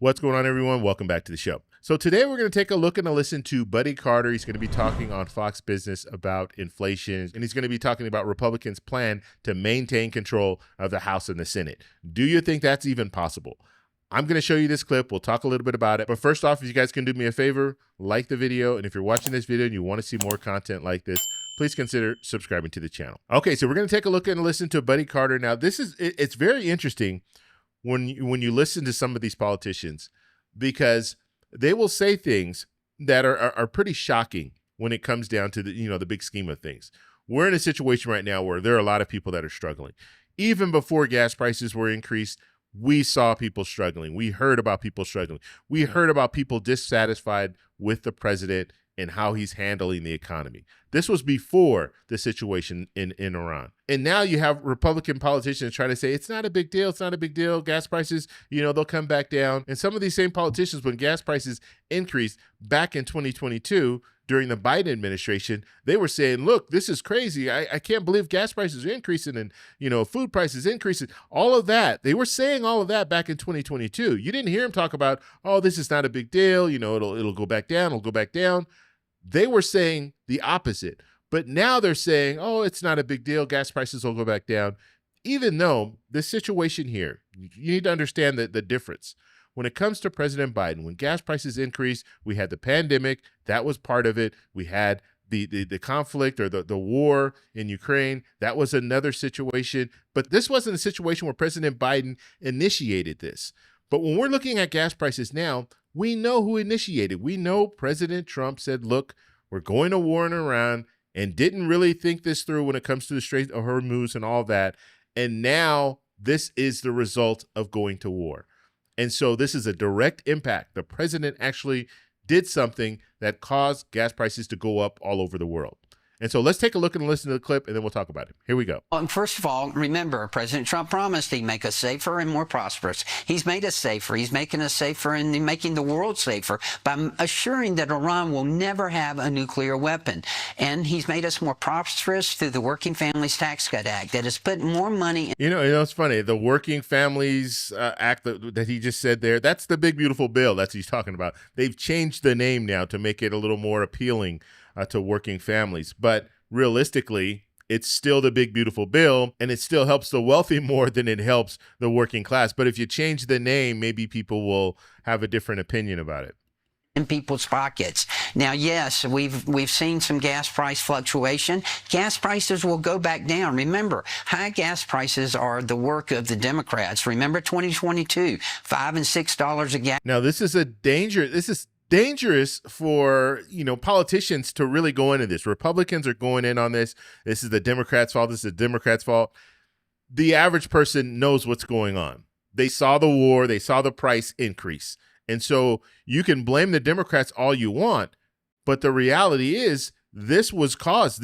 What's going on, everyone? Welcome back to the show. So today we're going to take a look and a listen to Buddy Carter. He's going to be talking on Fox Business about inflation, and he's going to be talking about Republicans' plan to maintain control of the House and the Senate. Do you think that's even possible? I'm going to show you this clip. We'll talk a little bit about it. But first off, if you guys can do me a favor, like the video. And if you're watching this video and you want to see more content like this, please consider subscribing to the channel. Okay, so we're going to take a look and listen to Buddy Carter. Now, it's very interesting when you listen to some of these politicians, because they will say things that are pretty shocking when it comes down to the big scheme of things. We're in a situation right now where there are a lot of people that are struggling. Even before gas prices were increased, we saw people struggling. We heard about people struggling. We heard about people dissatisfied with the president and how he's handling the economy. This was before the situation in Iran. And now you have Republican politicians trying to say, it's not a big deal. It's not a big deal. Gas prices, they'll come back down. And some of these same politicians, when gas prices increased back in 2022, during the Biden administration, they were saying, look, this is crazy. I can't believe gas prices are increasing and, food prices increasing. All of that. They were saying all of that back in 2022. You didn't hear them talk about, oh, this is not a big deal. It'll go back down. It'll go back down. They were saying the opposite. But now they're saying, oh, it's not a big deal. Gas prices will go back down. Even though the situation here, you need to understand the difference. When it comes to President Biden, when gas prices increased, we had the pandemic. That was part of it. We had the conflict or the war in Ukraine. That was another situation. But this wasn't a situation where President Biden initiated this. But when we're looking at gas prices now, we know who initiated. We know President Trump said, look, we're going to war in Iran, and didn't really think this through when it comes to the Strait of Hormuz and all that. And now this is the result of going to war. And so this is a direct impact. The president actually did something that caused gas prices to go up all over the world. And so let's take a look and listen to the clip, and then we'll talk about it. Here we go. Well, first of all, remember, President Trump promised he'd make us safer and more prosperous. He's made us safer. He's making us safer and making the world safer by assuring that Iran will never have a nuclear weapon. And he's made us more prosperous through the Working Families Tax Cut Act that has put more money. It's funny. The Working Families Act that he just said there, that's the big, beautiful bill that he's talking about. They've changed the name now to make it a little more appealing to working families. But realistically, it's still the big, beautiful bill, and it still helps the wealthy more than it helps the working class. But if you change the name, maybe people will have a different opinion about it. In people's pockets. Now, yes, we've seen some gas price fluctuation. Gas prices will go back down. Remember, high gas prices are the work of the Democrats. Remember 2022, $5 and $6 a gallon. Now, this is dangerous for, politicians to really go into this. Republicans are going in on this. This is the Democrats' fault. This is the Democrats' fault. The average person knows what's going on. They saw the war. They saw the price increase. And so you can blame the Democrats all you want, but the reality is this was caused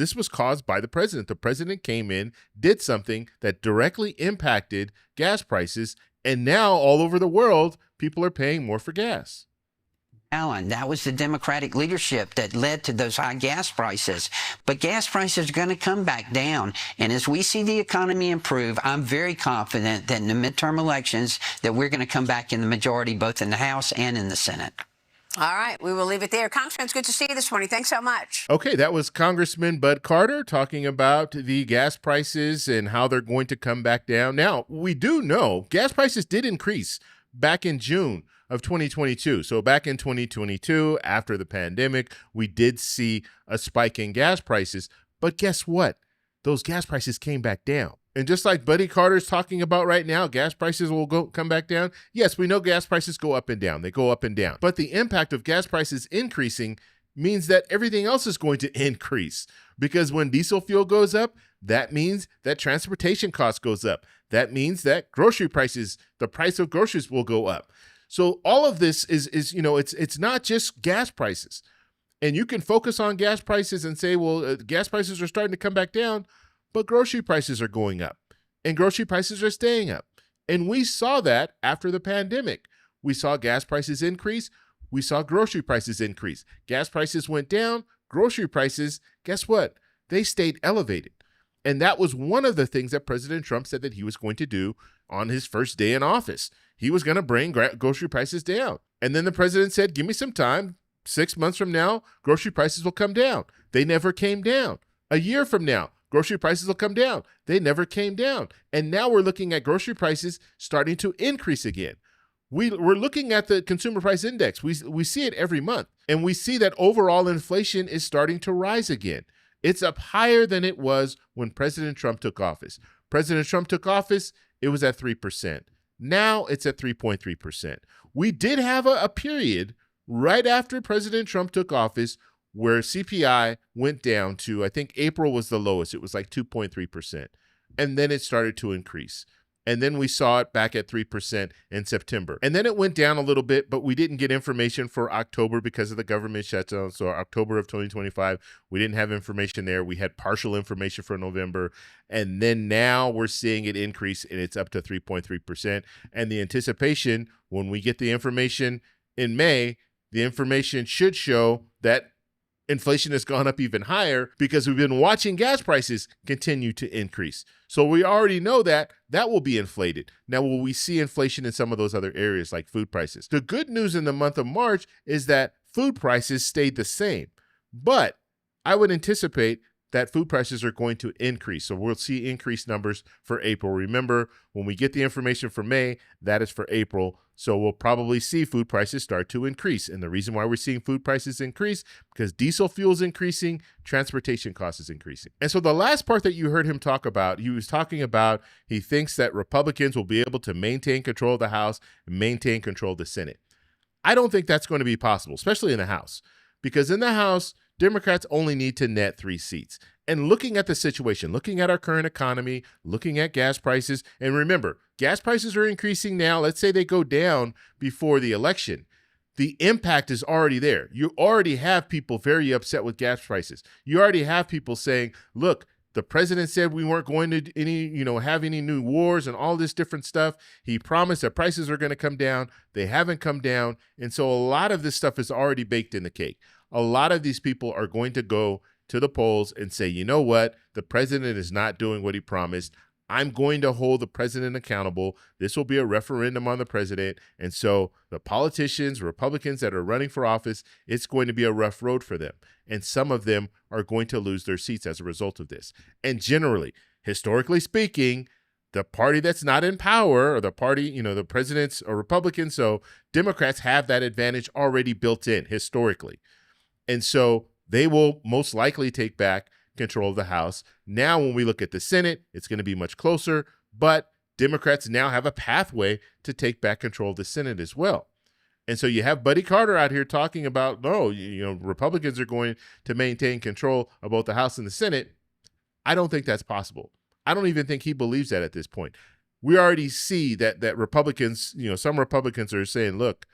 by the president. The president came in, did something that directly impacted gas prices, and now all over the world, people are paying more for gas. Alan, that was the Democratic leadership that led to those high gas prices. But gas prices are going to come back down. And as we see the economy improve, I'm very confident that in the midterm elections that we're going to come back in the majority, both in the House and in the Senate. All right, we will leave it there. Congressman, it's good to see you this morning. Thanks so much. Okay, that was Congressman Bud Carter talking about the gas prices and how they're going to come back down. Now, we do know gas prices did increase back in June of 2022. So back in 2022, after the pandemic, we did see a spike in gas prices. But guess what? Those gas prices came back down. And just like Buddy Carter's talking about right now, gas prices will come back down. Yes, we know gas prices go up and down. They go up and down. But the impact of gas prices increasing means that everything else is going to increase. Because when diesel fuel goes up, that means that transportation cost goes up. That means that grocery prices, the price of groceries will go up. So all of this is it's not just gas prices. And you can focus on gas prices and say, well, gas prices are starting to come back down, but grocery prices are going up and grocery prices are staying up. And we saw that after the pandemic. We saw gas prices increase. We saw grocery prices increase. Gas prices went down. Grocery prices, guess what? They stayed elevated. And that was one of the things that President Trump said that he was going to do on his first day in office. He was going to bring grocery prices down. And then the president said, give me some time. 6 months from now, grocery prices will come down. They never came down. A year from now, grocery prices will come down. They never came down. And now we're looking at grocery prices starting to increase again. We're looking at the consumer price index. We see it every month. And we see that overall inflation is starting to rise again. It's up higher than it was when President Trump took office. President Trump took office, it was at 3%. Now it's at 3.3%. We did have a period right after President Trump took office where CPI went down to, I think April was the lowest. It was like 2.3%. And then it started to increase. And then we saw it back at 3% in September. And then it went down a little bit, but we didn't get information for October because of the government shutdown. So October of 2025, we didn't have information there. We had partial information for November. And then now we're seeing it increase, and it's up to 3.3%. And the anticipation, when we get the information in May, the information should show that inflation has gone up even higher because we've been watching gas prices continue to increase. So we already know that will be inflated. Now, will we see inflation in some of those other areas like food prices? The good news in the month of March is that food prices stayed the same, but I would anticipate that food prices are going to increase. So we'll see increased numbers for April. Remember, when we get the information for May, that is for April. So we'll probably see food prices start to increase. And the reason why we're seeing food prices increase, because diesel fuel is increasing, transportation costs is increasing. And so the last part that you heard him talk about, he was talking about he thinks that Republicans will be able to maintain control of the House and maintain control of the Senate. I don't think that's going to be possible, especially in the House, because in the House, Democrats only need to net 3 seats. And looking at the situation, looking at our current economy, looking at gas prices, and remember, gas prices are increasing now. Let's say they go down before the election. The impact is already there. You already have people very upset with gas prices. You already have people saying, look, the president said we weren't going to have any new wars and all this different stuff. He promised that prices are going to come down. They haven't come down. And so a lot of this stuff is already baked in the cake. A lot of these people are going to go to the polls and say, you know what? The president is not doing what he promised. I'm going to hold the president accountable. This will be a referendum on the president. And so the politicians, Republicans that are running for office, it's going to be a rough road for them. And some of them are going to lose their seats as a result of this. And generally, historically speaking, the party that's not in power, or the party, the presidents or Republicans, so Democrats have that advantage already built in historically. And so they will most likely take back control of the House. Now, when we look at the Senate, it's going to be much closer, but Democrats now have a pathway to take back control of the Senate as well. And so you have Buddy Carter out here talking about, no, Republicans are going to maintain control of both the House and the Senate. I don't think that's possible. I don't even think he believes that at this point. We already see that Republicans, some Republicans are saying, look,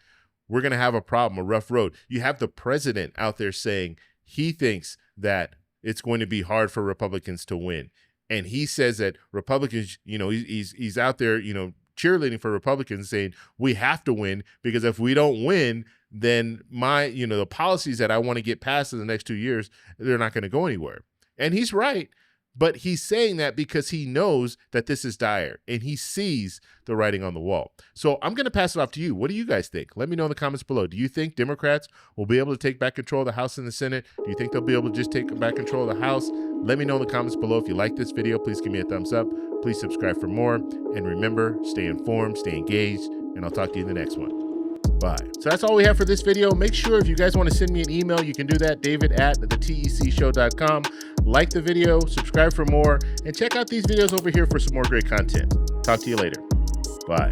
we're going to have a problem, a rough road. You have the president out there saying he thinks that it's going to be hard for Republicans to win. And he says that Republicans, he's out there, cheerleading for Republicans, saying we have to win, because if we don't win, then the policies that I want to get passed in the next 2 years, they're not going to go anywhere. And he's right. But he's saying that because he knows that this is dire and he sees the writing on the wall. So I'm going to pass it off to you. What do you guys think? Let me know in the comments below. Do you think Democrats will be able to take back control of the House and the Senate? Do you think they'll be able to just take back control of the House? Let me know in the comments below. If you like this video, please give me a thumbs up. Please subscribe for more. And remember, stay informed, stay engaged, and I'll talk to you in the next one. Bye. So that's all we have for this video. Make sure if you guys want to send me an email, you can do that, david@thetecshow.com. Like the video, subscribe for more, and check out these videos over here for some more great content. Talk to you later. Bye.